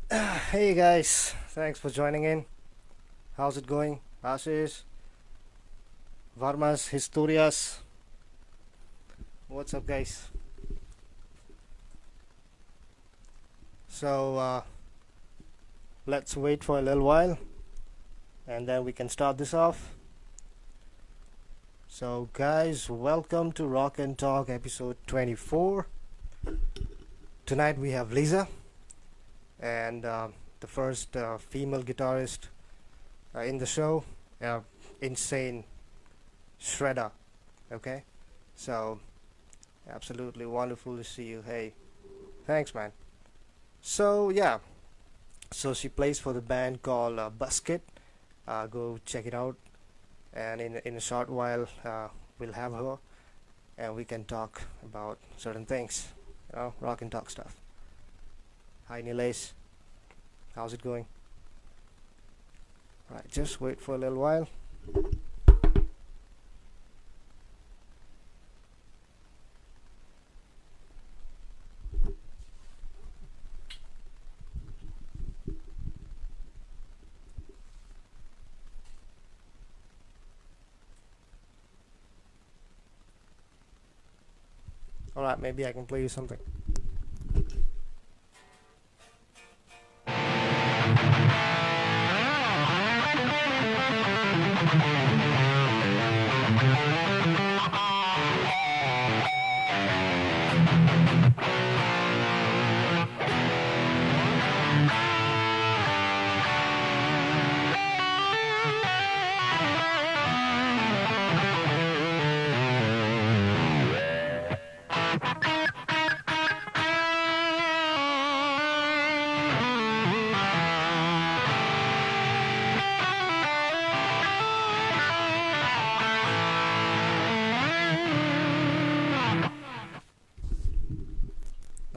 Hey guys, thanks for joining in. How's it going? Ashish, Varmas, Historias. What's up, guys? So, let's wait for a little while and then we can start this off. So, guys, welcome to Rock and Talk episode 24. Tonight we have Liza and the first female guitarist in the show. Uh, Insane shredder. Okay? So, absolutely wonderful to see you. Hey, thanks, man. So, yeah, so she plays for the band called BUSKIT. Go check it out, and in a short while we'll have her, and we can talk about certain things, rock and talk stuff. Hi Nilesh, how's it going? Right, just wait for a little while. All right, maybe I can play you something.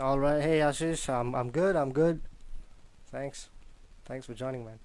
All right, hey Ashish, I'm good. I'm good. Thanks. Thanks for joining, man.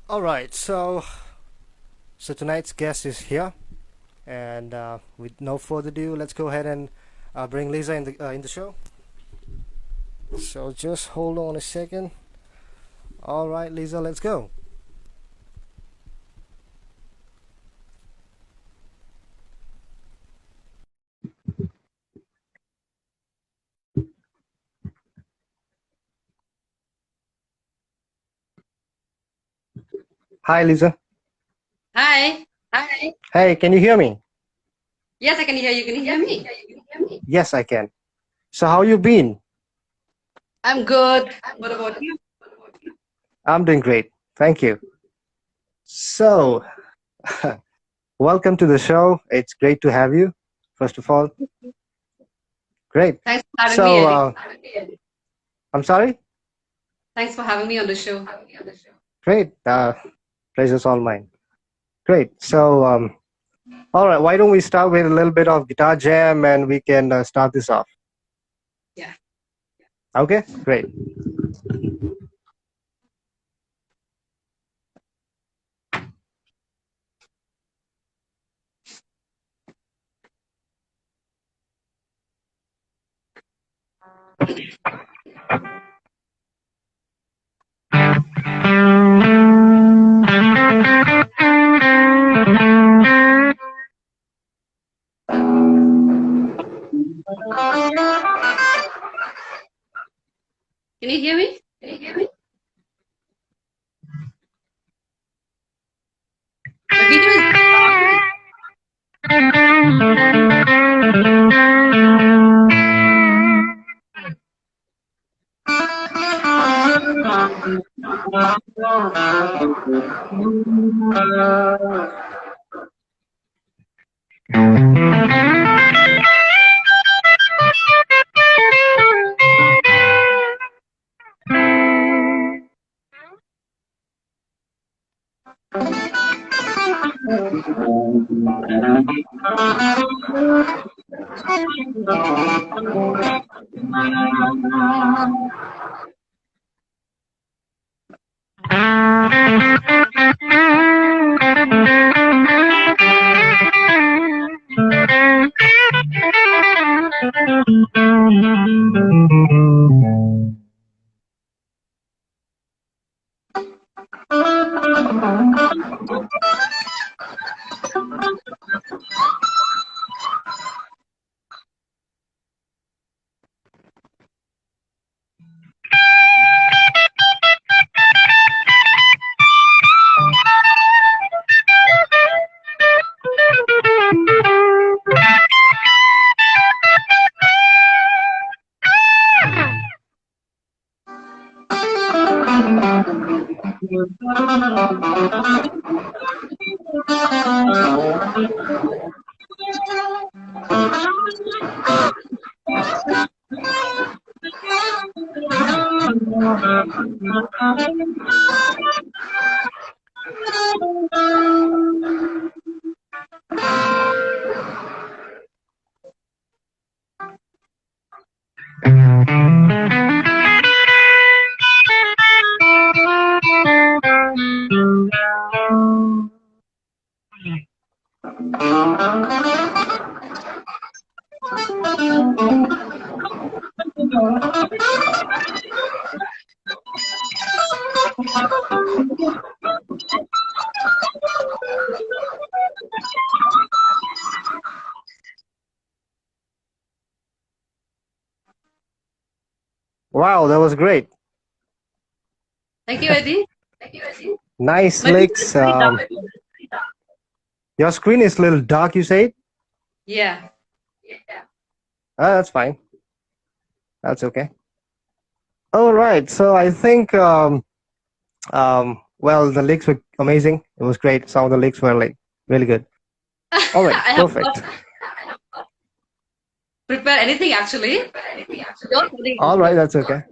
All right, so tonight's guest is here, and with no further ado, let's go ahead and bring Lisa in the show. So just hold on a second. All right, Lisa, let's go. Hi, Lisa. Hi. Hi. Hey, can you hear me? Yes, I can hear you. Can you hear me? Yes, I can. So how you been? I'm good. What about you? I'm doing great. Thank you. So, welcome to the show. It's great to have you. First of all, great. Thanks for having me, So, Eddie. I'm sorry. Thanks for having me on the show. Great. Pleasure's all mine. Great. So, all right. Why don't we start with a little bit of guitar jam, and we can start this off. Yeah. Okay. Great. Can you hear me? The video is Wow, that was great. Thank you, Eddie. Nice My picture is licks. very dark. Your screen is a little dark, you said? Yeah. That's fine. That's okay. All right. So I think, well, the licks were amazing. It was great. Some of the licks were like really good. All right. I have Perfect. not prepared anything actually. You're putting All right. That's okay.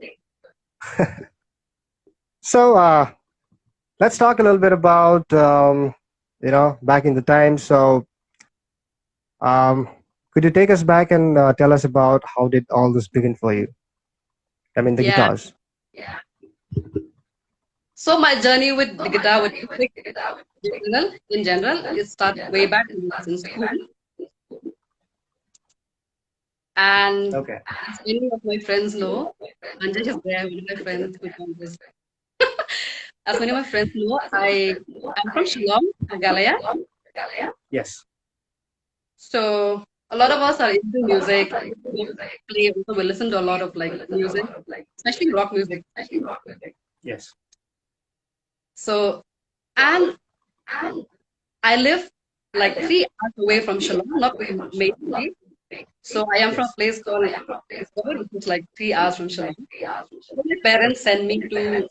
So let's talk a little bit about, back in the time. So could you take us back and tell us about how did all this begin for you? I mean, the Yeah. guitars. So my journey with the guitar, with music in general, it started way back when I was in school. And Okay. as many of my friends know, Anjay is there, one of my friends who knows this. As many of my friends know, I'm from Shillong, Meghalaya. Yes. So a lot of us are into music. We play, also we listen to a lot of like music, especially rock music. Yes. So, and I live like 3 hours away from Shillong, not from main city. So I am from a place called Lyngdoh, which is like 3 hours from Shillong. So my parents sent me to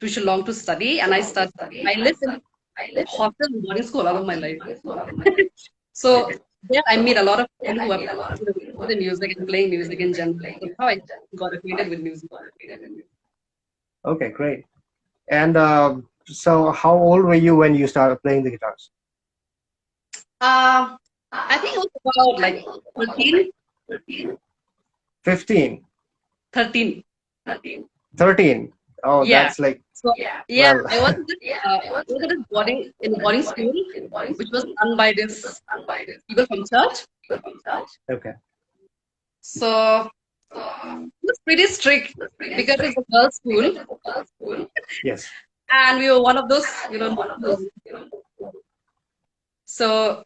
Shillong to study, and I lived in hostel and boarding school all of my life. So there I meet a lot of people who are into music and playing music in general. That's how I got acquainted with music. Okay, great. And so how old were you when you started playing the guitars? I think it was about like 13, 15, 13. 13. Oh, Yeah. that's like, So yeah, well, I was at this boarding school, which was run by this people from church. okay. So it was pretty strict because it's a girls' school, Yes. and we were one of those, So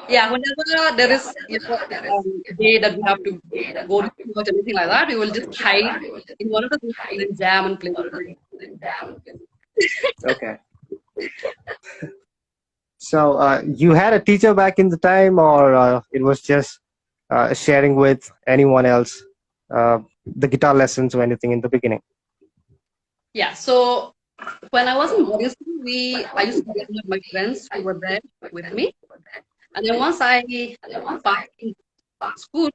yeah, whenever there is a day that we have to go to church or anything like that, we will just hide in one of the rooms and jam and play. Okay. So you had a teacher back in the time, or it was just sharing with anyone else the guitar lessons or anything in the beginning? Yeah. So when I was in boarding school, I used to go with my friends who were there with me. And then once I passed in school,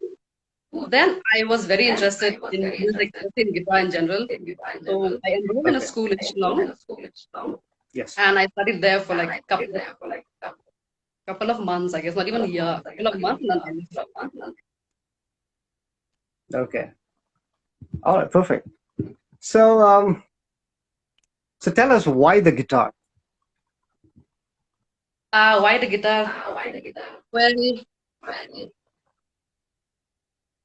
then I was very interested in music, in guitar in general. So I enrolled in a Okay. school in Shillong, Yes. and I studied there for like couple of months, I guess, not even a year, couple of months, and then I left. Okay. All right. Perfect. So so tell us why the guitar. Why the guitar? Well,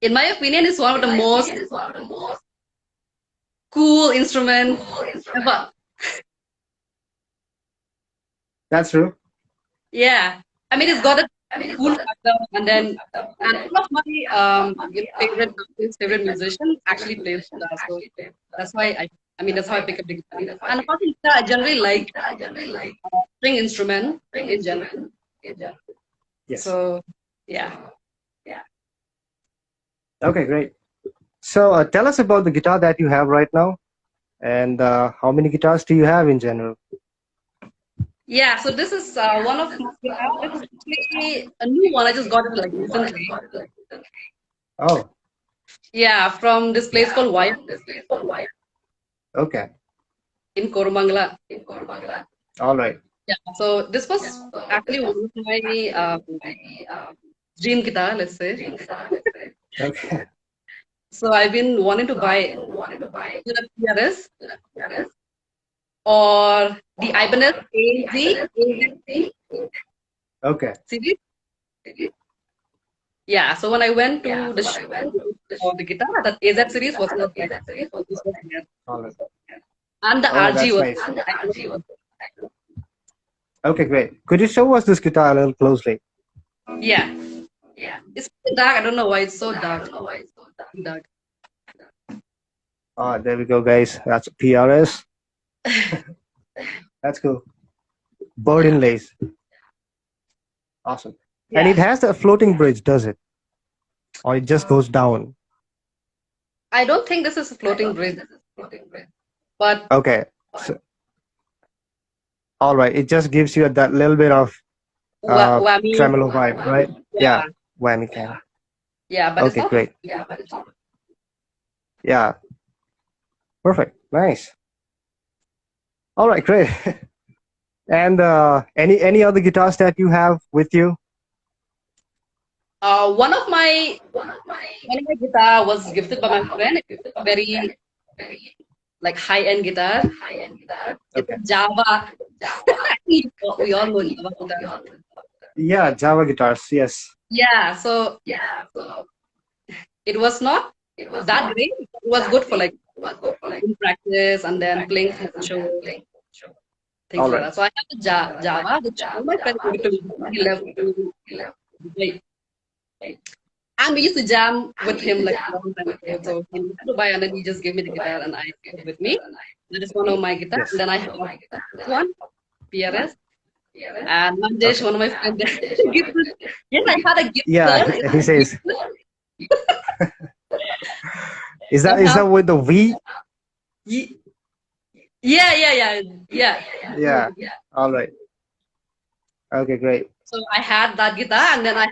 in my opinion, it's one of the most cool instrument ever. That's true. Yeah, I mean, it's got a cool factor, and one of my favorite musician actually plays guitar, so that's why I mean that's how I pick up the guitar. And apart from guitar, I generally like string instrument in general. Yes. So yeah, Okay. Great. So tell us about the guitar that you have right now, and how many guitars do you have in general? yeah. So this is one of my guitar. This is actually a new one. I just got it like recently. Oh. Yeah, from this place called Wire Okay. in Koromangala. All right. Yeah. So this was actually one of my dream guitar, let's say. Okay. So I've been wanting to buy either PRS or the Ibanez AZ Okay. series. Yeah. So when I went to the show of the guitar, that AZ series was not there. This was there. All right. And the Oh, RG that's was nice. there. Okay, great. Could you show us this guitar a little closely? Yeah. It's pretty dark. I don't know why it's so dark. Dark. Ah, there we go, guys. That's PRS. That's cool. Bird Yeah. inlays. Awesome. And Yeah. it has a floating bridge, does it? Or it just goes down? I don't think this is a floating bridge, but Okay. So, all right. It just gives you that little bit of whammy. tremolo vibe, right? Yeah. Yeah. Whammy kind. Yeah, but it's Okay, not. great. Yeah. Perfect. Nice. All right, great. And any other guitars that you have with you? One of my guitar was gifted by my friend. It's a very like high-end guitar. It's Okay. a Java. We all know Java guitar. Yeah, Java guitars. Yes. Yeah, so it was not that great. It was good for like in practice and then playing for shows, things All like right. that. So I have a Java, which one of my friends gave it to me. He left to Dubai. And we used to jam with him like a long time ago. So he used to buy and then he just gave me the guitar and I took it with me. That is one of my guitars. Yes. And then I have this one, PRS. And Manjesh, Okay. one of my friends, gifted. Yes, I had a gift Yeah, there. he says. Is that Somehow. with the V? Ye- Yeah. Yeah. All right. Okay, great. So I had that guitar and then I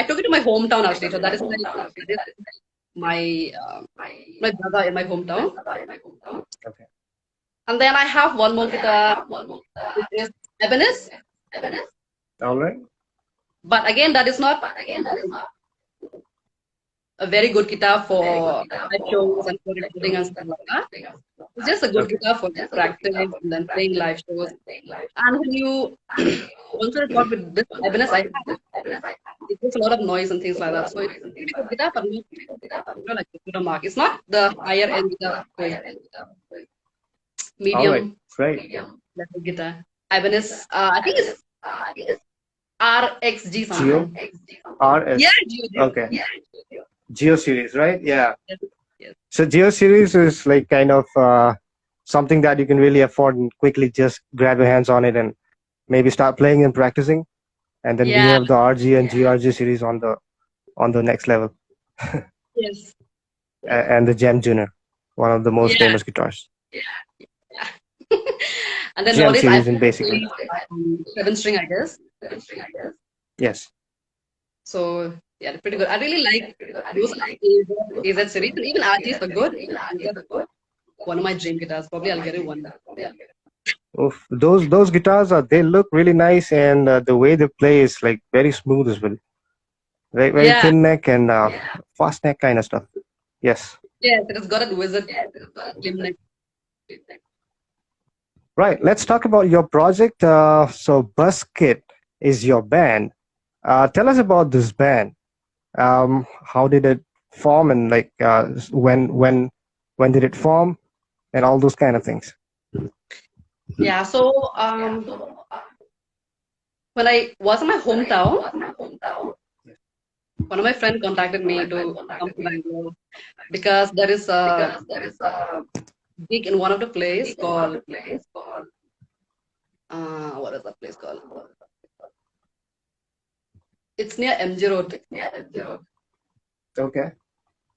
took it to my hometown actually. So that is my my brother in my hometown. Okay. And then I have one more guitar, which is Ebenezer. All right. But again, that is not a very good guitar for live shows and for recording and stuff like that. It's just a good Okay. guitar for practice and then playing live shows. And when you once you record with this Ebenezer I have, it makes a lot of noise and things like that. So it's a pretty good guitar, but not like the mark. It's not the higher end guitar, so All right. medium Great. level guitar. Ibanez, I think it's RXG Geo something. RS. Yeah, Geo. Okay. Geo series, right? Yeah. Yes, yes. So Geo series is like kind of something that you can really afford and quickly just grab your hands on it and maybe start playing and practicing. And then we Yeah, have the RG and GRG series on the next level, yes. and the Gem Junior. one of the most Yeah. famous guitars. And then GM nowadays I series in basically. play seven string, I guess. Yes. So yeah, they're pretty good. I really like those AZ series, and even RTs are good. AZ, one of my dream guitars. Probably I'll get it one day. Oof. Those guitars are, they look really nice, and the way they play is like very smooth as well. Very Yeah, thin neck and fast neck kind of stuff. Yes. yes, it has got a wizard slim neck. Right. Let's talk about your project. So BUSKIT is your band. Tell us about this band. How did it form, and like when did it form, and all those kind of things. Yeah, so when I was in my hometown, one of my friends contacted me to come to Bangalore because there is a gig in one of the place called what is that place called? It's near MG Road. Okay.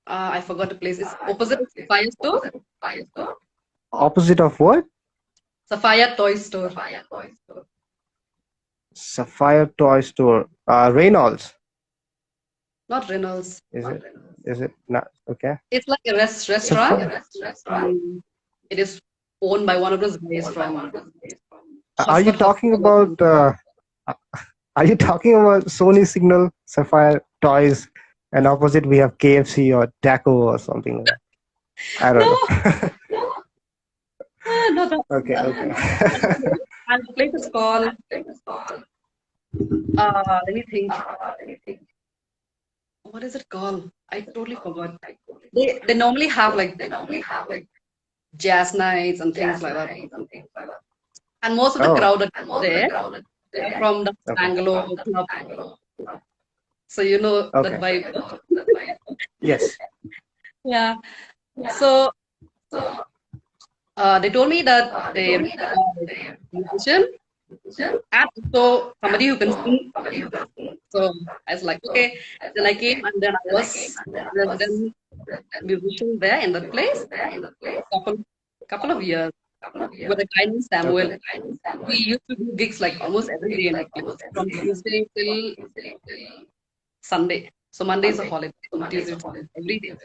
I forgot the place. It's opposite of Sapphire Store. Opposite of what? Sapphire Toy Store. Sapphire Toy Store. Reynolds. Not Reynolds. Is it? Is it not? Okay. It's like a restaurant. It is owned by one of those guys from Are you Oxford talking Hospital. about? Are you talking about Sony Signal Sapphire Toys, and opposite we have KFC or Taco or something like that? I don't No, know. not that. Okay. Okay. And the place is called. Let me think. What is it called? I totally forgot. They normally have like jazz nights and things like that. And most of the Oh. crowd that is there are from the Okay. Bangalore club. So you know that Okay. vibe. Yes. Yeah. So they told me that they require a musician and also somebody who can sing. So I was like, okay. Then I came and then I was resident musician there in that place couple of years with a guy named Samuel. We used to do gigs like almost every day in that place from Tuesday till Sunday. So Monday is a holiday. Tuesday to Sunday, every day.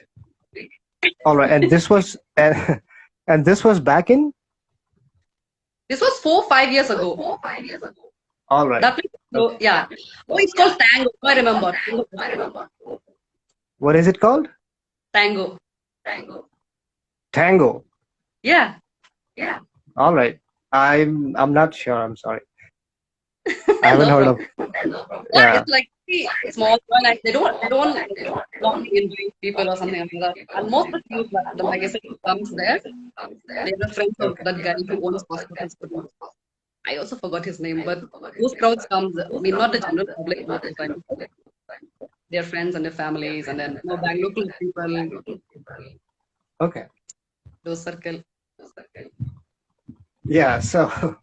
All right. And this was and this was back in. This was 4 5 years ago. All right. That place, so, yeah. Oh, it's called Tango. I remember. What is it called? Tango. Tango. Yeah. All right. I'm not sure. I'm sorry. I haven't No heard problem. of. Yeah, Yeah. it's like small town. Like they don't normally invite people or something like that. And most of the people that, like I said, who comes there, they are friends of Okay. that guy who owns hospitals. I also forgot his name, but those crowds comes. I mean, not the general public most of the time. Their friends and their families, and then Bangalore people, Okay. those circle. Yeah. So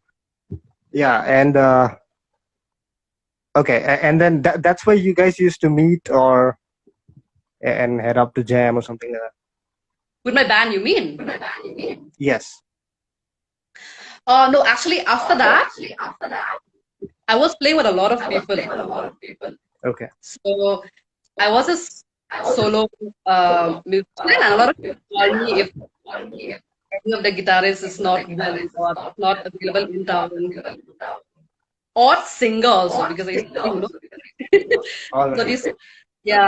yeah, and okay, and then that's where you guys used to meet, or and head up to jam or something like that. With my band, you mean? Yes. No, actually, after that, I was playing with a lot of people. Okay. So I was a solo musician, and a lot of people call me if any of the guitarists is not well or not available in town, or singer also because I used to sing, All So right.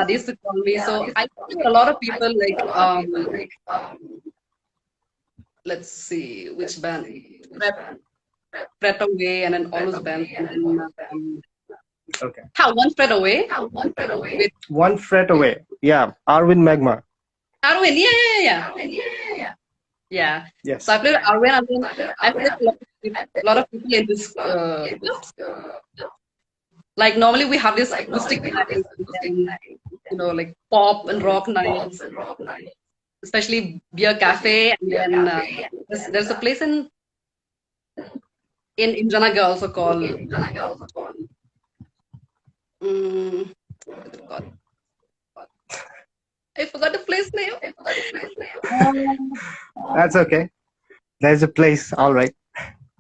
they used to call me. So I played with a lot of people like let's see which band, Fret Away, and then all those bands, and then Okay. One Fret Away with One fret away. Yeah. Arvind Magma. Arwen. Yeah. Yeah. Yes. So I played with Arwen, and then I played with a lot of people in this clubs. Like normally we have this acoustic nights, and like pop and rock nights, especially beer cafe, and then there's a place in Indranagar also called what is it called? I forgot the place name. Um, That's okay. There's a place. All right.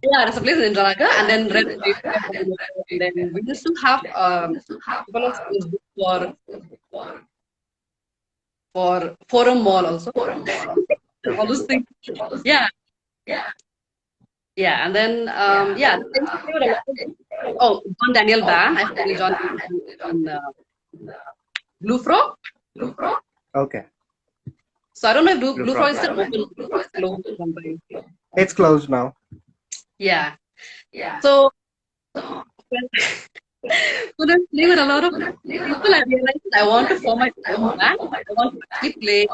yeah, there's a place in Indranagar, and then Red Lake, and then we used to have couple of schools for Forum Mall also. All those things. Yeah, yeah, and then yeah, then there were a lot oh, John Daniel Band. I finally joined in Blue Frog. Okay. So I don't know if Blue Blue Frog Frog is still Band. open. It's closed sometimes. It's closed now. Yeah. So when when I play with a lot of people, I realized that I want to form my own band. I want to actually play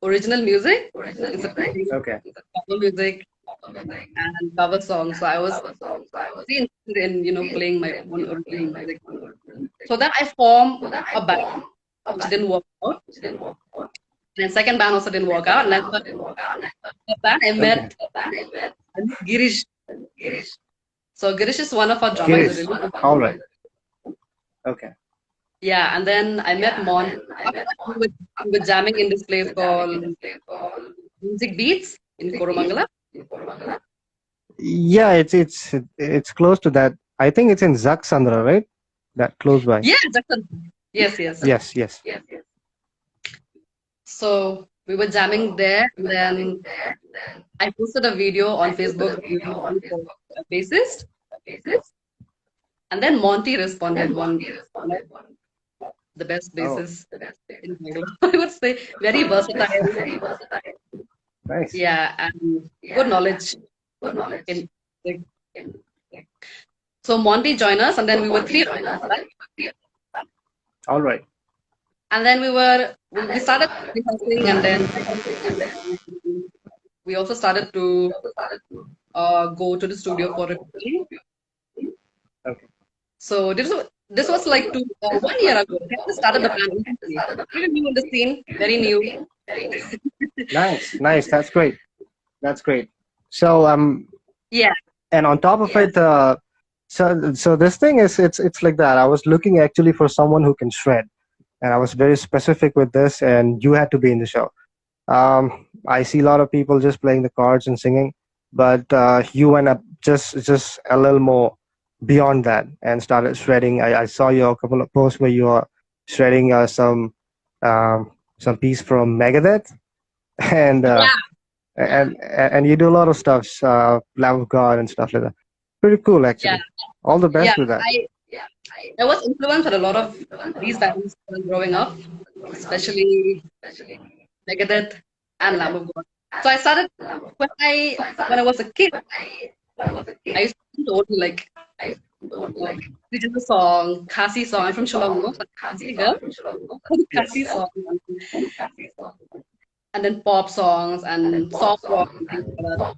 original music instead of playing Okay. cover music and cover songs. So I was very interested in, playing my own original music. So then I formed a band, which didn't work out. And then second band also didn't work out. And then the band I met Girish. So Girish is one of our drummers. Girish. All right. Okay. Yeah, and then I met Mon. We were jamming in this place called Music Beats in Koromangala. Yeah, it's close to that. I think it's in Zaksandra, right? That close by. Yeah, yes. Yes. So we were jamming there, and then I posted a video on Facebook for a bassist, and then Monty responded, the best bassist in Bangalore. I would say very versatile. Nice. Yeah, and good knowledge in like, so Monty joined us, and then we were three of us, right? All right. And then we started rehearsing, and then we also started to go to the studio for recording. Okay. So this was like 1 year ago. We started the band recently. Pretty new in the scene, very new. Nice. That's great. So Yeah. and on top of it, so this thing is it's like that. I was looking actually for someone who can shred, and I was very specific with this, and you had to be in the show. I see a lot of people just playing the chords and singing, but you went up just a little more beyond that and started shredding. I saw your couple of posts where you are shredding some piece from Megadeth, and Yeah. and you do a lot of stuff, Lamb of God and stuff like that. Pretty cool, actually. Yeah. All the best Yeah. with that. I was influenced by a lot of these bands when growing up, especially Megadeth and Lamb of God. So I started when I was a kid. I used to listen to only like regional song, Khasi song. I'm from Shillong, no? So Khasi girl, Khasi song, and then pop songs and soft rock and things like that.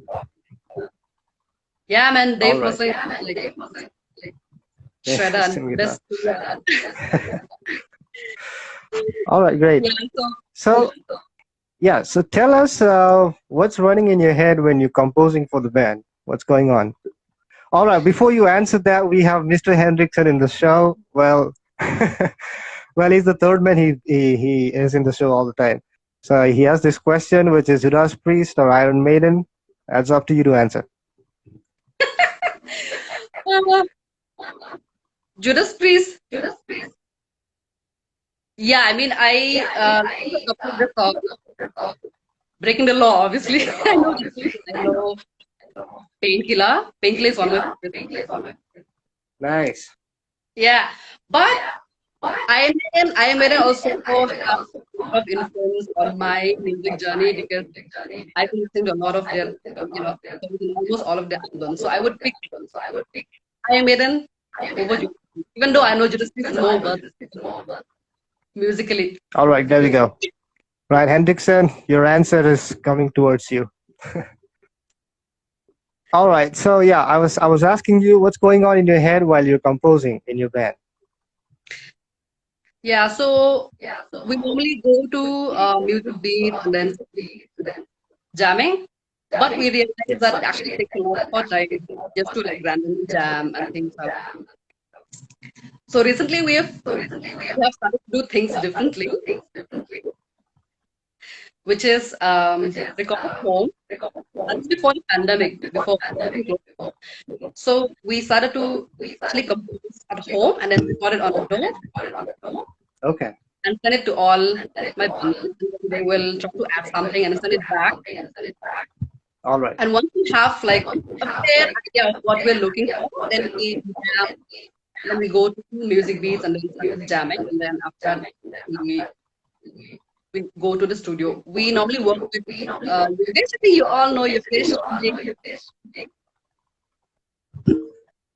Yeah, man, Dave All right. was like shredder and best. All right, great. Yeah, So tell us what's running in your head when you're composing for the band. What's going on? All right, before you answer that, we have Mr. Hendrickson in the show. Well, well, he's the third man. He is in the show all the time. So he has this question, which is Judas Priest or Iron Maiden. That's up to you to answer. Judas Priest. Yeah, I mean, Breaking the Law, obviously. I know Painkiller. Painkiller is one of my favorites. Nice. Yeah, but Iron Maiden also have a lot of influence on my music journey because I've been listening to a lot of their, almost all of their albums. So I would pick Iron Maiden over Judas Priest, even though I know Judas Priest is more versatile musically. All right, there we go. Right, Hendrickson, your answer is coming towards you. All right, so yeah, I was asking you what's going on in your head while you're composing in your band. Yeah, so we normally go to music beat and then jamming, but we realize that it actually takes a lot of our time just to like randomly jam and things like that. So recently we have started to do things differently, which is record at home. That's before the pandemic, before everything closed. So we started to actually compose at home and then record it on the door Okay. and send it to all my bundles. They will try to add something and send it back. All right. And once we have like a fair idea of what we're looking for, then we go to music beats and then start jamming, and then after that we we go to the studio. We normally work with Yogesh. I think you all know Yogesh.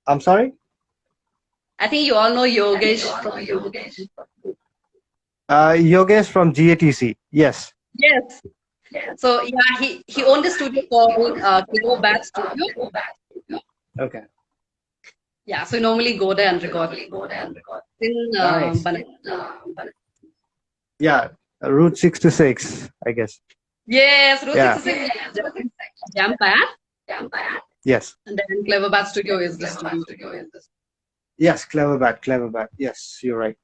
I'm sorry. I think you all know Yogesh from Yogesh from GATC. Yes. yes. So yeah, he owned a studio called Kilobat Studio. Okay. Yeah, so we normally go there and record in Nice. Bangalore. Yeah. Route 66, I guess. Yes, Route Yeah. 66 Jam Pad, Yes. and then Clever Bat Studio is the studio. Yes. Clever bat. Yes, you're right.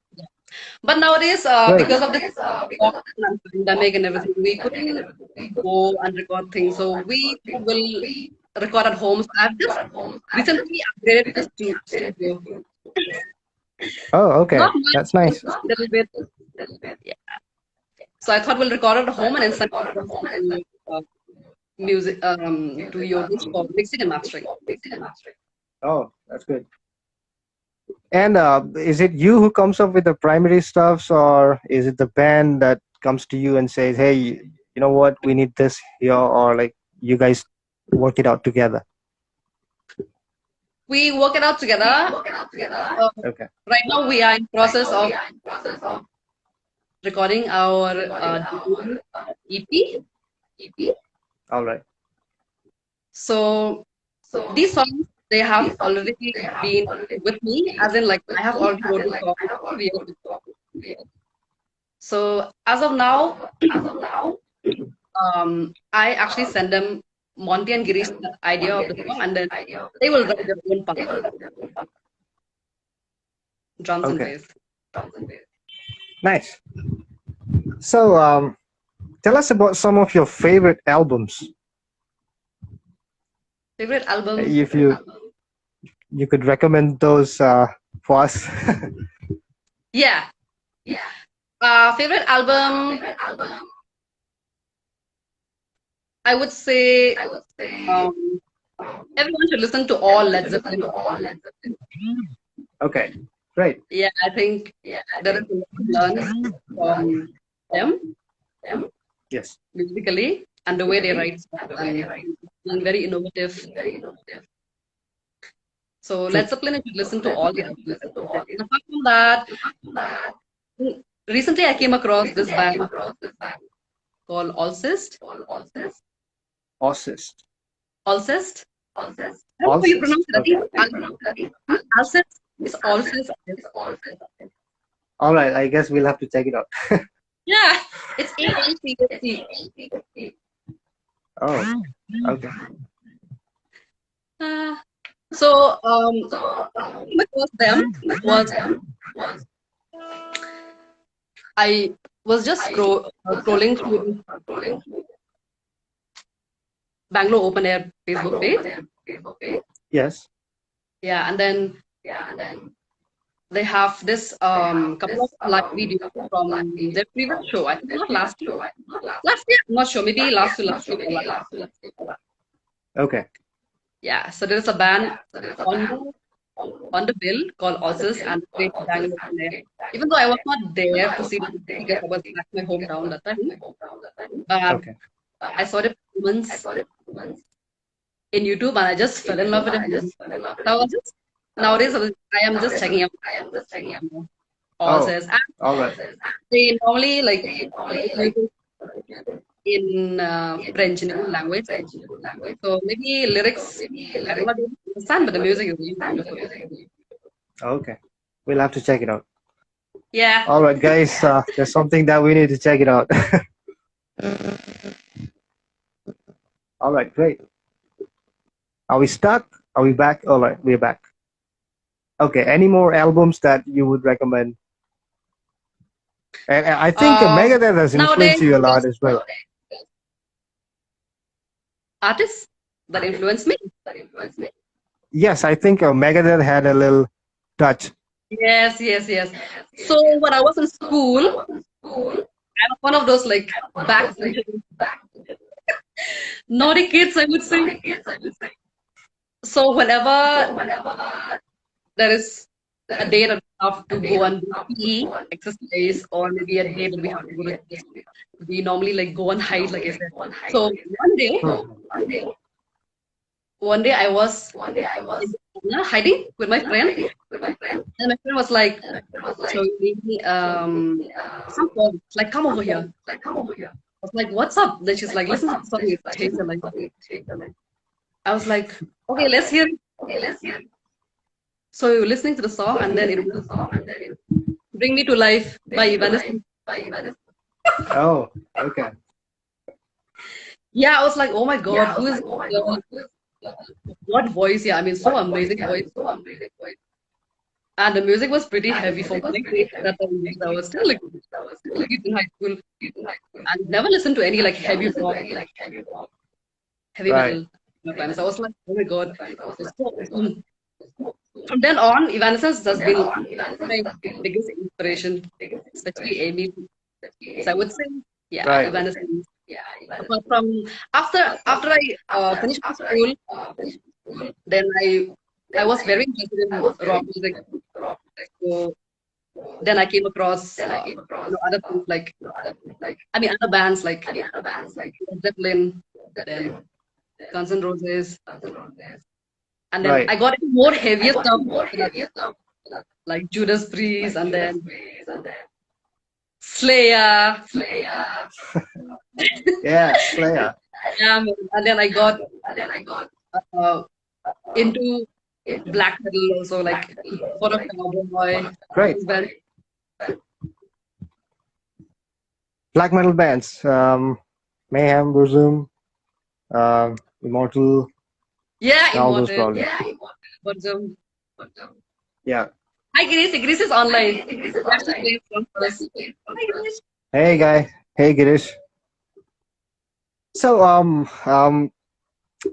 But nowadays, Great. because of this pandemic and everything, we couldn't go and record things. So we will record at home. So I've just recently upgraded this studio. Oh, okay. Not much, That's nice. a little bit. Yeah. So I thought we'll record it at home and then send it to music to Yogesh for mixing and mastering. Oh, that's good. And is it you who comes up with the primary stuffs, or is it the band that comes to you and says, "Hey, you know what? We need this here," or like you guys work it out together? We work it out together. Okay. Right now, we are in process of recording our EP. All right. So these songs, they have already been with me, as in like I have already wrote the song 2 years before. So as of now, I actually send them Monty and Girish the idea of the song, and then they will write their own part, drums and Okay. bass. Nice. So, tell us about some of your favorite albums. Favorite album? If you could recommend those for us. Yeah. Favorite album, I would say everyone should listen to all Led Zeppelin. Okay, great. Yeah, I think there is a lot to learn from them Yes. musically and the way they write songs and being very innovative. So True. Led Zeppelin, you should listen to all the albums. And apart from that, recently I came across this band called Alcest. Ossist. Alcest. I don't know how you pronounce it. I think Alcest is Alcest. All right, I guess we'll have to check it out. Yeah, it's ALCST. Oh, okay. So, what was them was I was just scrolling through Bangalore Open Air Facebook page. Yes. Yeah, and then they have this couple of live videos from their previous show. I think not last year. Last year, I'm not sure. Maybe last to last year. Okay. Yeah, so there is a band on the bill called Ozzes and played Bangalore Open Air. Even though I was not there to see them because I was back in my hometown that time. Okay. I saw the performance in YouTube and I just fell in love with it. So I was just nowadays I am just checking out Ozzes. And All right. they normally like in French in language. So maybe lyrics I don't know understand, but the music is really beautiful. Okay. We'll have to check it out. Yeah. All right, guys. There's something that we need to check it out. All right, great. Are we stuck? Are we back? All right, we're back. Okay, any more albums that you would recommend? And I think Megadeth has Nowadays, influenced you a lot as well. artists that influence me. Yes, I think Megadeth had a little touch. Yes, yes, yes. So when I was in school, I was one of those like backbencher naughty kids, I would say. So whenever there is a day that we have to go and do PE exercise, or maybe a day that we have to go to church, we normally like go and hide, like I said. So one day I was in the corner hiding with my friend, and my friend was like showing me some poems, like come over here. I was like, what's up? Then she's like, listen to the song, it changed your life. I was like, okay, let's hear it. So we were listening to the song, and then it was Bring Me to Life by Evanescence. Oh, okay. Yeah, I was like, oh my God, who is this girl? What voice? Yeah, I mean, so amazing voice. And the music was pretty heavy for my age at that time. I was still like in high school and never listened to any like heavy rock, heavy Right. metal. So I was like, oh my God. It's so awesome. From then on, Evanescence has been my biggest inspiration, especially Amy. So I would say, yeah, Right. Evanescence. Apart from after I finished my school, then I was very interested in rock music. So then I came across other things like I mean other bands like Led Zeppelin, then Guns N' Roses, and then Right. I got into more heavier stuff like Judas Priest, and then Slayer. Yeah, Slayer. Yeah, and then I got uh, into black metal also, like for a cowboy Great. band. Black metal bands. Mayhem, Bosom, Immortal, Yeah, all those Immortal. probably. But Yeah. hi Girish, Girish is online. That's the place from us. Hi Girish. Hey, guy. Hey, Girish. So,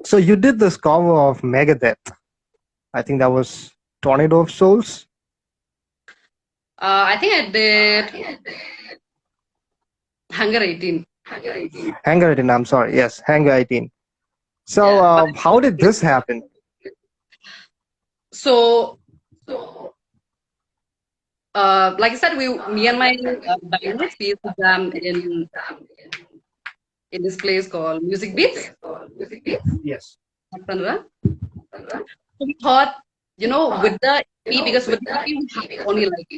so you did this cover of Megadeth. I think that was Tornado of Souls. I think I did Hunger 18. Hangar 18. I'm sorry. Yes, Hangar 18. So, Yeah, but how did this happen? so like I said, me and my bandmates, we used to jam in this place called Music Beats. Yes. So we thought, with the EP, because with the EP we have only like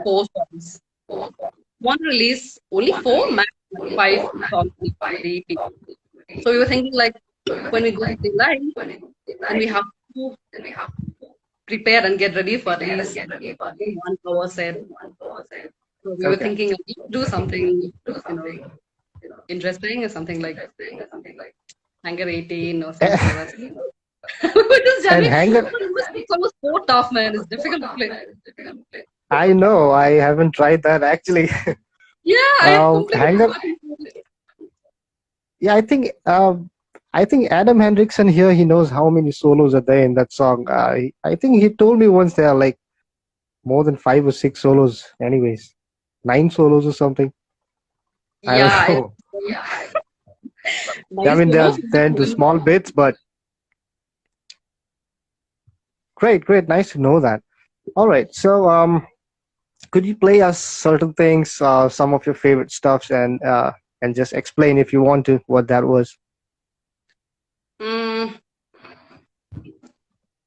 4 songs. Want to release only 4, max 5 songs in the EP. So we were thinking like when we go to the live, then we have to prepare and get ready for at least 1 hour set. So we were Okay. thinking like, do something, interesting or something like Hangar 18 or something like that. We were just And jamming. Hangar, This song was so tough, man. It's difficult to play. I know. I haven't tried that actually. Yeah, I completely Hangar. forgot about it. Yeah, I think Adam Hendrickson here. He knows how many solos are there in that song. I think he told me once there are like more than 5 or 6 solos. Anyways, 9 solos or something. I don't Yeah, know. I nice mean, solos. they're into small bits, but great, nice to know that. All right, so could you play us certain things, some of your favorite stuffs, and just explain if you want to what that was? Mm,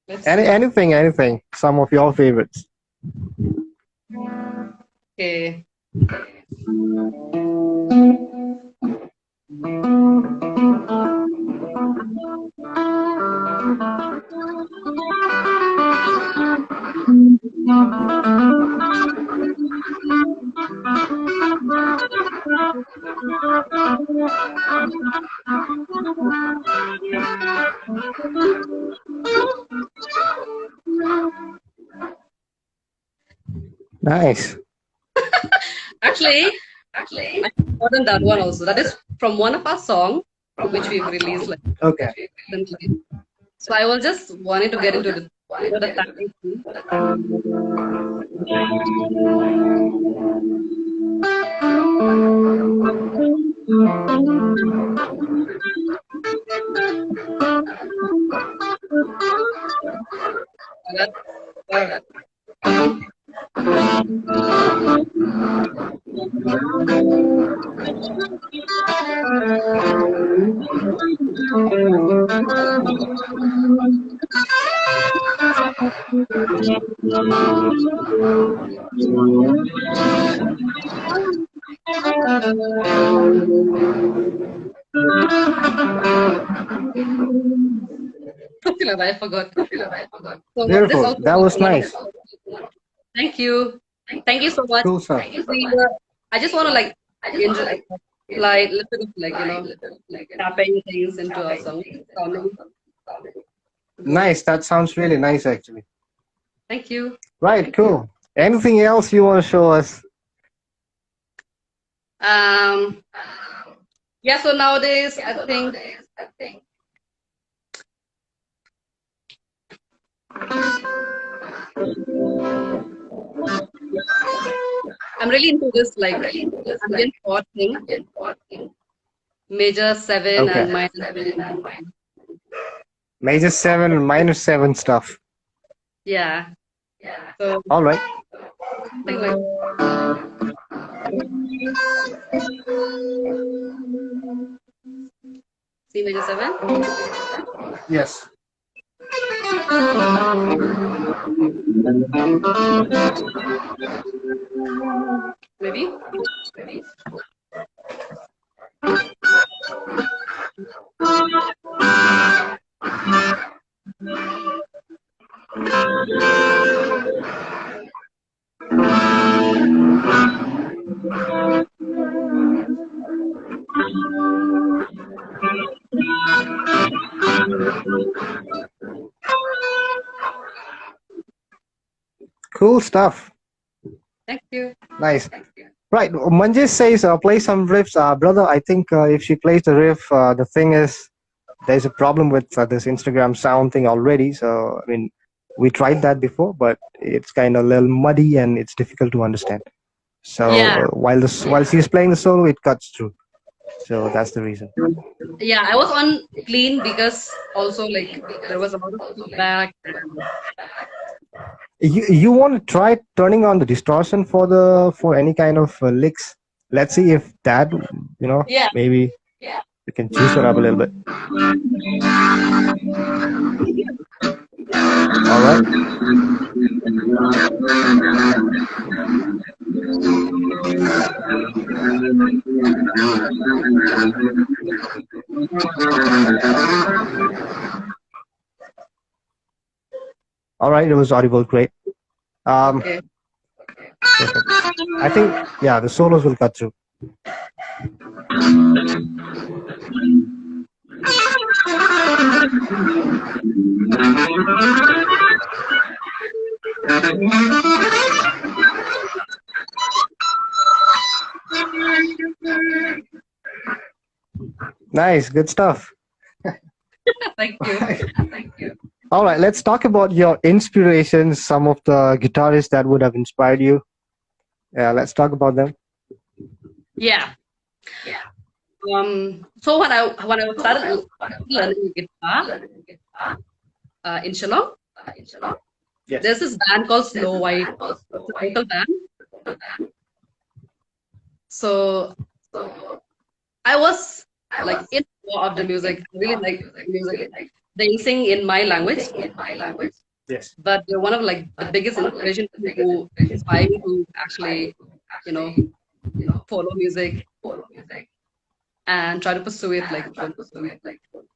let's see. Anything, some of your favorites. Okay. Nice. Actually, I forgotten that one also. That is from one of our song which we've released like Okay. recently. So I was just wanting to get into the tapping thing. That, uh, something like that. I forgot. So this Beautiful. also That was was one of. nice. Thank you. Thank you so much. Cool stuff. See, I just want to like enjoy, like little bit of like tapping things into a song, sounding good. Nice. That sounds really nice, actually. Thank you. Right. Cool. Anything else you want to show us? Um, yeah. So nowadays, I think I'm really into this like ambient chord thing, major seven Okay. and minor seven. Major 7 and minor 7 stuff. Yeah. So All right. something like C major seven, Yes. maybe. Cool stuff. Thank you. Nice. Right. Manjesh says play some riffs. Brother, I think if she plays the riff, the thing is there's a problem with this Instagram sound thing already. So, I mean, we tried that before, but it's kind of a little muddy and it's difficult to understand. So Yeah. while she's playing the solo, it cuts through. So that's the reason. Yeah, I was on clean because also like there was a lot of feedback. You want to try turning on the distortion for any kind of licks? Let's see if that Yeah. maybe you can juice it up a little bit. All right. All right. It was audible. Great. Okay. Perfect. I think the solos will cut through. Nice. Good stuff. Thank you. All right, let's talk about your inspirations, some of the guitarists that would have inspired you. Yeah, let's talk about them. Yeah. So when I started learning guitar in Shillong, Yes. there's this band called Snow White. It's a local band. So I was like in awe of the music. I really like music. They sing in my language, Yes. but they're one of like the biggest inspiration who inspire me to actually, you know, follow music and try to pursue it like.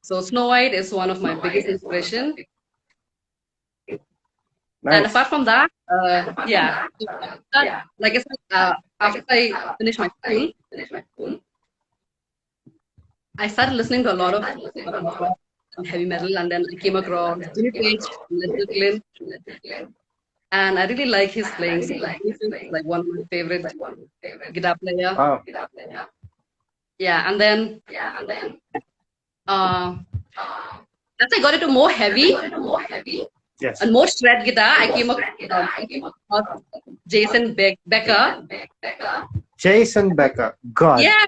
So Snow White is one of my biggest inspiration. And Nice. apart from that, like I said, after I finished my school, I started listening to a lot of rock and heavy metal, and then I came across Jimmy Page, Led Zeppelin, and I really like his playing. So Riff is like one of my favorite guitar player. Oh, Yeah, and then uh, as I got into more heavy yes. and more shred guitar, I came across Becker. Jason Becker. God. Yeah,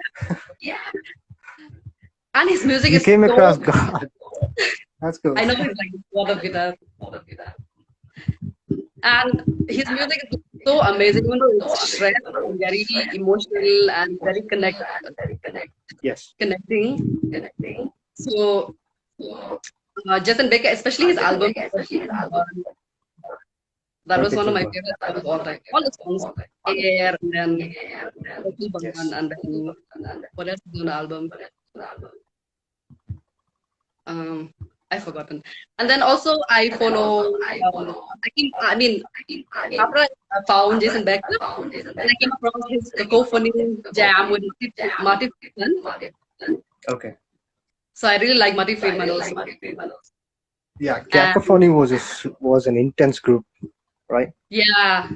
and his music You is came across so. God. That's cool. I know he's like a lot of guitar, and his music is so amazing. Even though it's shred, it's very emotional and very Yes. connecting. So Jason Becker, especially his album, that was one of my 24. favorite albums all time. All the songs, Air, and then Yes. and then what else is on the album? I've forgotten. And then also I follow. I mean, after I found Jason Becker, then I came across his cacophony jam with Marty Friedman. Okay. So I really like Marty Friedman also. Yeah, And Cacophony was an intense group, right? yeah,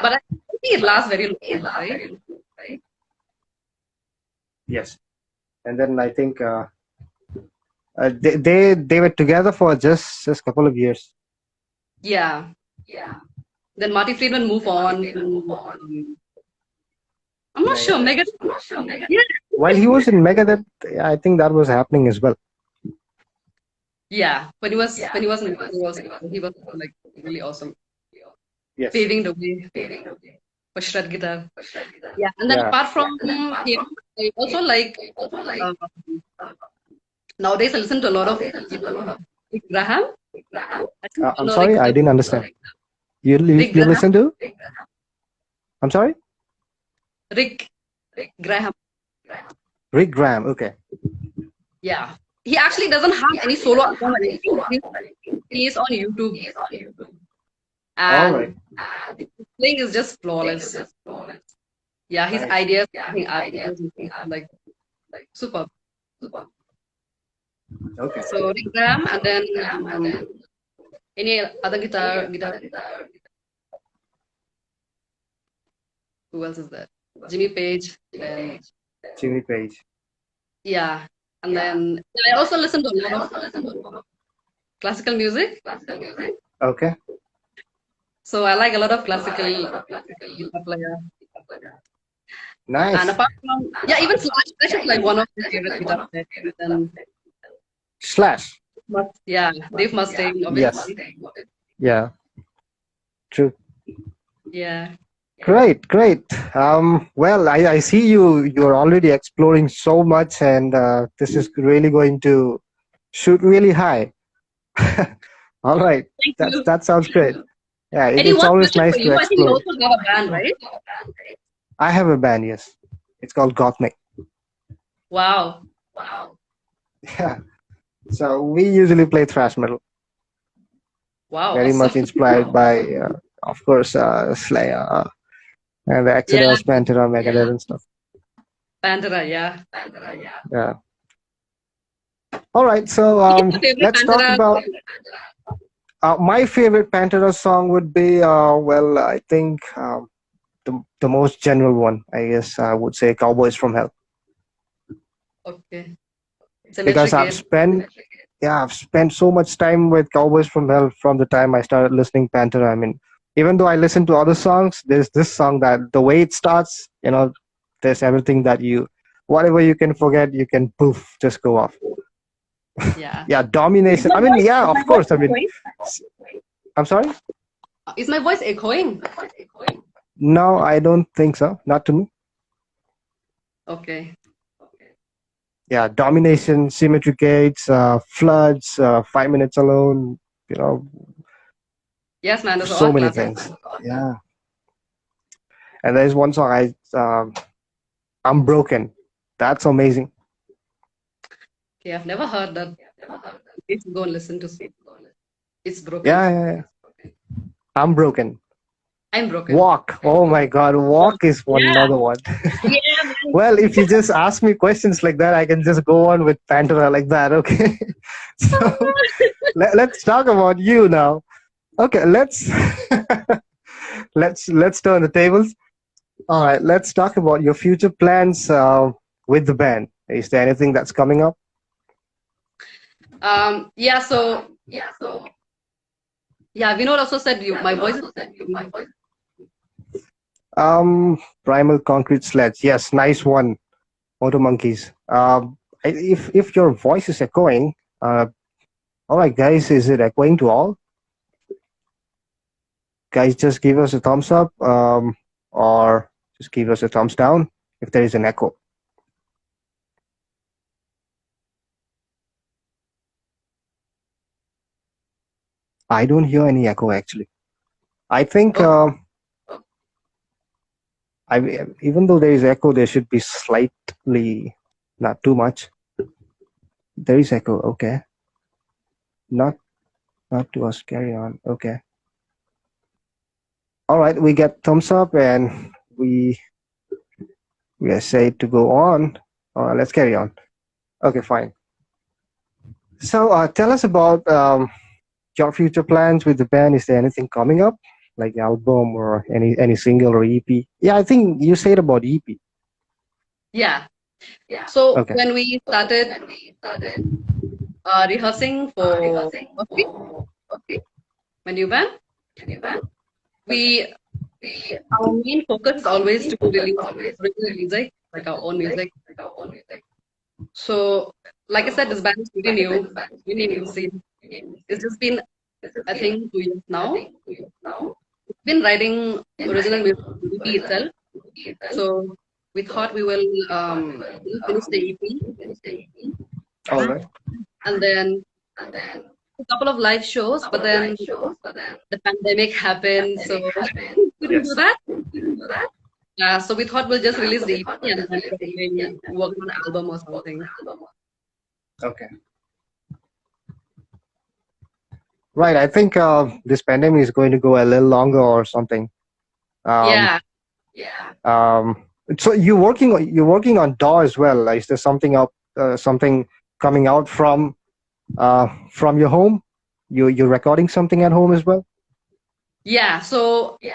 but I don't think it lasts very long, right? Yes. And then I think they were together for just a couple of years. Yeah. Then Marty Friedman moved on to. I'm not sure. Megadeth. Yeah. While he was in Megadeth, I think that was happening as well. Yeah. When he was he was like really awesome. Yes. Paving the way for shred guitar. Yeah. And then Yeah. apart from him, I also like nowadays I listen to a lot of Rick Graham. I think you I'm know sorry, Rick, I didn't understand. You Rick you Graham. listen to? I'm sorry? Rick Graham. Rick Graham. Okay. Yeah. He actually doesn't have any solo album or anything. He is on YouTube. All right. And his playing is just flawless. Yeah, his Nice. ideas, ideas like super. Okay. So Rick Graham, and then any other guitar. Who else is that? Jimmy Page. And Jimmy Page. yeah, and then I also listen to a lot of classical music. Okay. So I like a lot of classical guitar player. Nice. And apart from even Slash is like one of my favorite guitar players. And Slash. Dave Mustaine, obviously. Yes. Yeah. True. Yeah. Great. Well, I see you're already exploring so much, and this is really going to shoot really high. All right. Thank you. That sounds great. Yeah, Any it's one always question nice for to you? I think you explore. also have a band, right? I have a band, yes. It's called Gothmic. Wow. Yeah. So we usually play thrash metal. Wow. Very much Awesome. inspired by, of course, Slayer and the Exodus, Pantera, Megadeth, and stuff. Pantera, yeah. Yeah. All right. So let's talk about. My favorite Pantera song would be, I think the most general one, I guess I would say Cowboys from Hell. Okay. Because I've spent so much time with Cowboys from Hell from the time I started listening Pantera. I mean, even though I listen to other songs, there's this song that the way it starts, there's everything that whatever you can forget, you can poof, just go off. Yeah. Yeah, domination. I mean, yeah, of course. I mean, I'm sorry? Is my voice echoing? No, I don't think so. Not to me. Okay. Yeah, domination, symmetry gates, floods, 5 minutes alone, Yes, man. Those are so all many classics. things. Yeah. And there's one song I'm Broken. That's amazing. Okay, I've never heard that. Please go and listen to it. It's broken. Yeah. I'm Broken. I'm broken. Walk. Oh my God. Walk is another one. Yeah, Well, if you just ask me questions like that, I can just go on with Pantera like that. Okay. So let's talk about you now. Okay, let's turn the tables. All right, let's talk about your future plans with the band. Is there anything that's coming up? Yeah, so yeah, Vinod also said my voice is Primal Concrete Sledge. Yes, nice one. Motor Monkeys. If your voice is echoing, all right, guys, is it echoing to all? Guys, just give us a thumbs up, or just give us a thumbs down if there is an echo. I don't hear any echo actually. I think oh, even though there is echo, there should be slightly, not too much. There is echo. Okay, not not to us. Carry on. Okay. All right, we get thumbs up and we are said to go on. Let's carry on. Okay, fine. So tell us about your future plans with the band. Is there anything coming up, like album or any single or EP? Yeah, I think you said about EP. yeah. So Okay. when we started rehearsing for BUSKIT, my new band, we our main focus is always to release original music, like our own music. So, like I said, this band is pretty new scene. It's just been, I think, 2 years now. We've been writing original music for EP itself. So we thought we will finish the EP All right. and then a couple of live shows, but then the pandemic happened, so we couldn't do Yes. that. So we thought we'll just release the EP and then probably work on an album or something. Okay. Right. I think this pandemic is going to go a little longer or something. Um, Yeah. so you're working on DAW as well. Is there something coming out from your home? You're recording something at home as well? Yeah. So we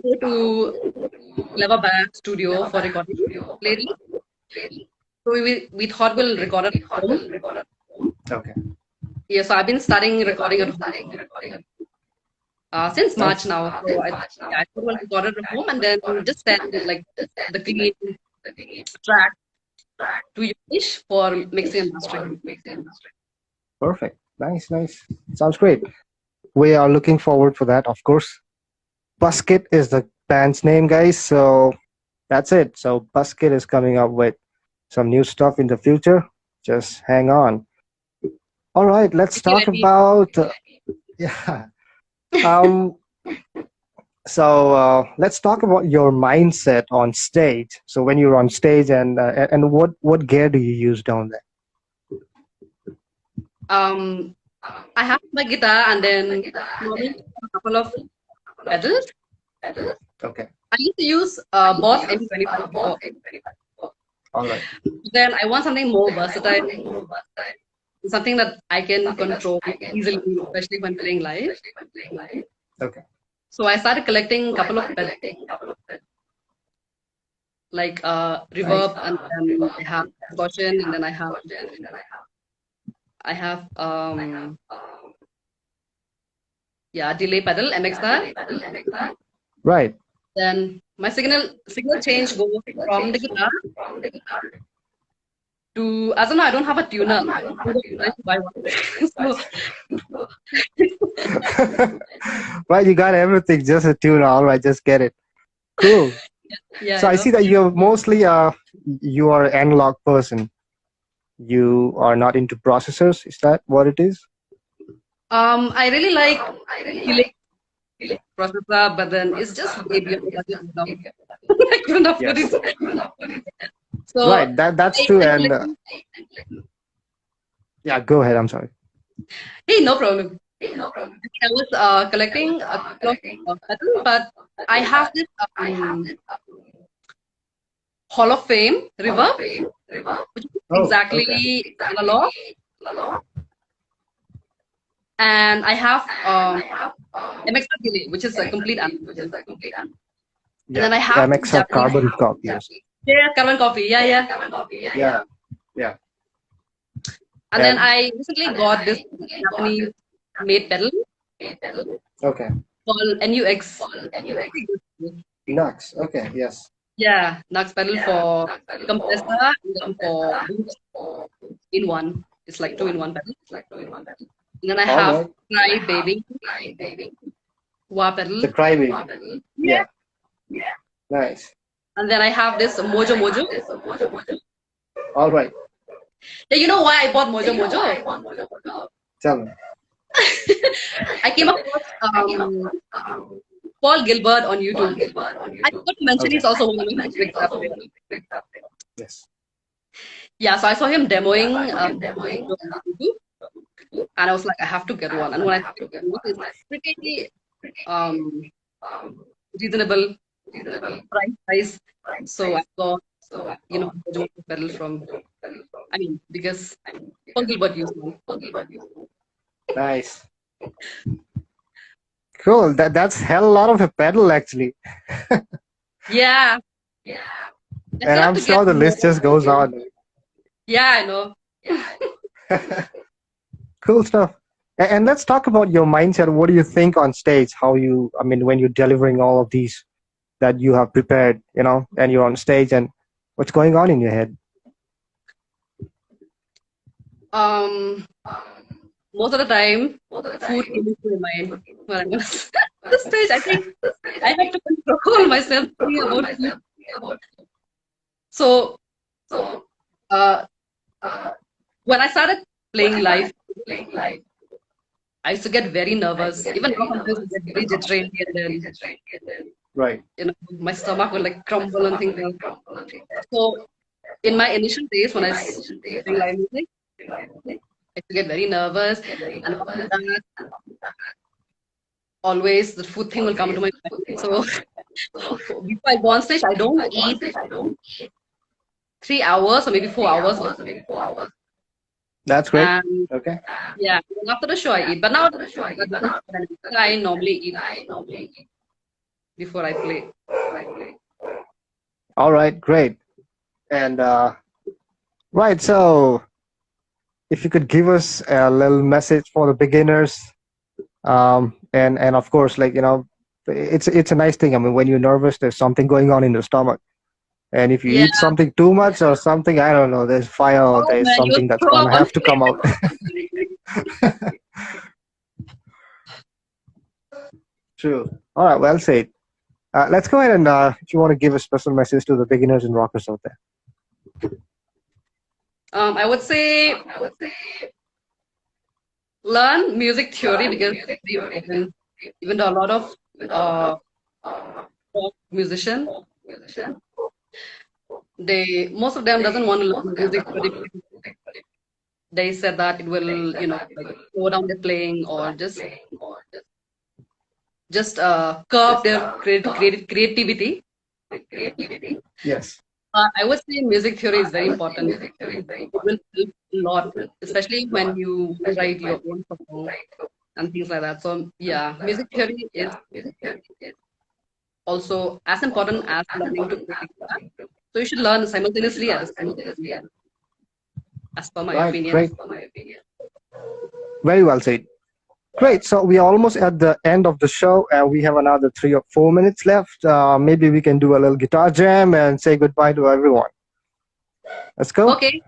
didn't go to Clever Band Studio for recording lately. So we thought we'll record at home. Okay. Yeah, so I've been starting recording at home since March Nice. now. So yeah, I thought we'll record at home and then just send like the clean track to Yogesh for mixing and mastering. Perfect. Nice, nice. Sounds great. We are looking forward for that, of course. Buskit is the band's name, guys. So that's it. So Buskit is coming up with some new stuff in the future. Just hang on. All right, let's Are you talk ready? about yeah. Um, so let's talk about your mindset on stage. So when you're on stage, and what gear do you use down there? Um, I have my guitar and then normally a couple of pedals. Okay. I used to use Boss M25 before. All right. Then I want something more versatile, something that I can control easily, especially when playing live. Okay. So I started collecting a couple of pedals, like Nice. reverb, and then I have distortion, and then I have yeah, delay pedal MXR. Right. Then my signal change goes from the guitar to, as of now, I don't have a tuner. I'm going to buy one. So Right. You got everything. Just a tune. All right. Just get it. Cool. yeah, So I see that you're mostly you are an analog person. You are not into processors. Is that what it is? I really like Helix processor, but then it's just way beyond budget now. I couldn't afford Yes. it. So Right. That's true. I'm And collecting. yeah. Go ahead. I'm sorry. Hey, no problem. I was collecting a couple of patterns, but I have this Hall of Fame reverb, which is Oh. Okay. exactly analog. and I have MX delay, which is a complete analog. And Yeah, then I have two MX Japanese. carbon copies. Yeah, carbon copy. Yeah, yeah. Yeah, yeah. And then And I recently got this Japanese made pedal okay, called NUX. Nux. Okay, yes. Yeah, Nux pedal for compressor and then for boost in one. It's like two in one pedal. And then I All have right. Cry Baby wah pedal. The crybaby. Yeah. Yeah, nice. And then I have this Mojo Mojo. All right. Yeah, you know why I bought Mojo Mojo? Tell me. I came across Paul Gilbert on YouTube. I forgot to mention Okay. he's also one of my favorite guitar players. Yes. Yeah, so I saw him demoing on YouTube, and I was like, I have to get one. And when I picked it, it's pretty um, reasonable price. So I got Mojo pedal from. I mean, because Paul Gilbert used one. Nice. Cool. That's hell a lot of a pedal actually. Yeah. I And still have I'm to sure get the more. list just goes on. Yeah, I know. Cool stuff. And let's talk about your mindset. What do you think on stage? I mean, when you're delivering all of these that you have prepared, and you're on stage, and what's going on in your head? Most of the time, food came into my mind when I was on the stage. I think I had to control myself thinking about food. So, uh, when I started playing live, I used to get very nervous. Even now, sometimes I get very jittery, and then Right. my stomach will like crumble and things like that. So, in my initial days when I was playing live music, I used to get very nervous, and after that, always the food thing will come to my mind. So before I go on stage, I don't eat 3 hours or maybe 4 hours. That's great. And Okay. yeah, after the show I eat. But now I normally eat before I play. All right. Great. And right. So, if you could give us a little message for the beginners, and of course, it's a nice thing. I mean, when you're nervous, there's something going on in the stomach. And if you Yeah. eat something too much or something, I don't know, there's fire or Oh there's man, something you that's throw going up to on have to come out. True. All right, well said. Let's go ahead and if you want to give a special message to the beginners and rockers out there. I would say learn music theory because even though a lot of rock musician, most of them doesn't want to learn music theory because they said that it will like slow down their playing or just curb their creativity. Yes. I would say music theory is very important. It will help a lot, especially when you write your own song and things like that. So yeah, music theory is also as important as learning to play guitar. So you should learn simultaneously as per my Right, opinion. great. Very well said. Great. So we are almost at the end of the show, and we have another 3 or 4 minutes left. Maybe we can do a little guitar jam and say goodbye to everyone. Let's go. Okay.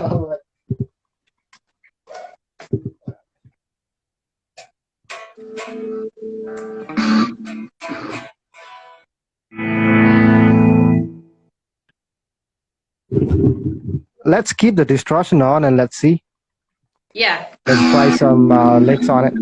All right. Let's keep the distortion on and let's see. Yeah. Let's try some licks on it.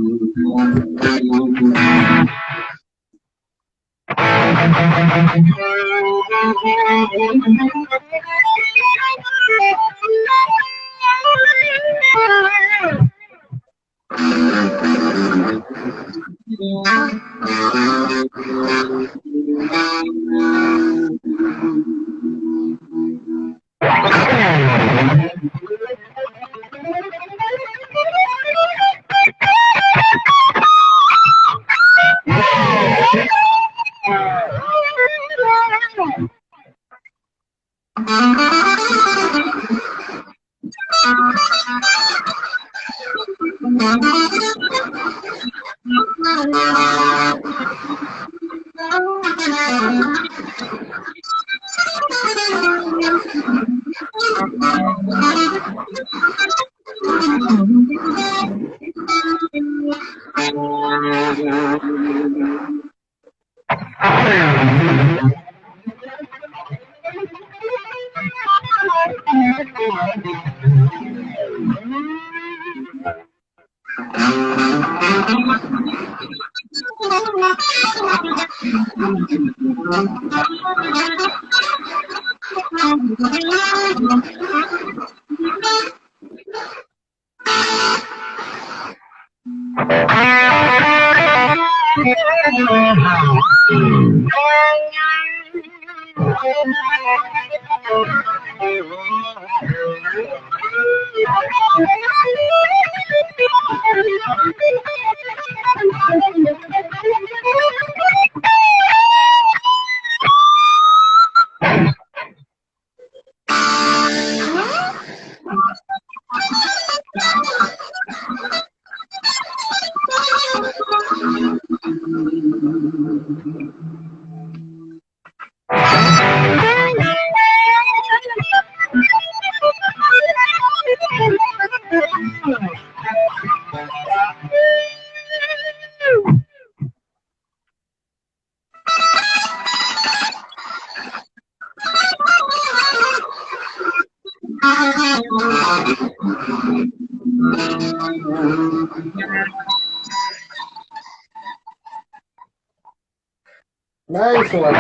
Nice one.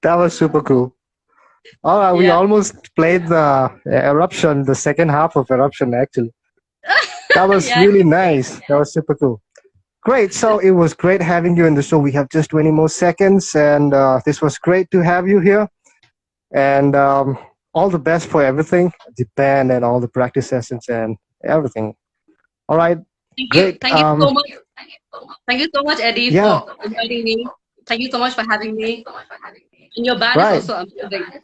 That was super cool. All right, we Yeah. almost played the eruption, the second half of eruption actually. That was Yeah. really nice. That was super cool. Great. So it was great having you in the show. We have just 20 more seconds, and this was great to have you here. And all the best for everything, the band and all the practice sessions and everything. All right. Thank you. Great. Thank you so much. Thank you so much, Eddie, Yeah. for inviting me. Thank you so much for having me. And your band is Right. also amazing.